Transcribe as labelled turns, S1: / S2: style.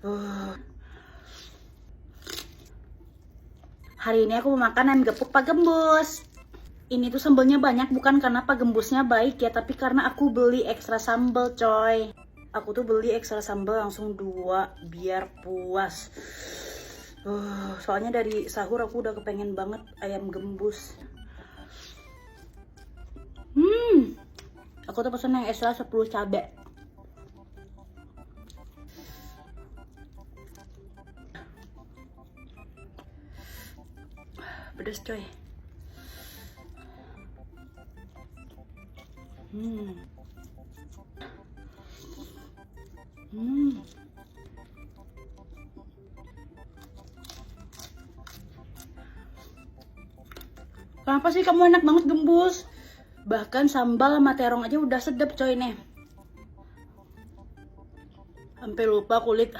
S1: Hari ini aku mau makan ayam gepuk Pak Gembus. Ini tuh sambelnya banyak bukan karena Pak Gembusnya baik ya, tapi karena aku beli ekstra sambel coy. Aku tuh beli ekstra sambel langsung 2 biar puas. Soalnya dari sahur aku udah kepengen banget ayam gembus. Aku tuh pesen yang ekstra 10 cabe. Pedes coy. Kenapa sih kamu enak banget gembus? Bahkan sambal sama terong aja udah sedap coy nih. Sampai lupa kulit.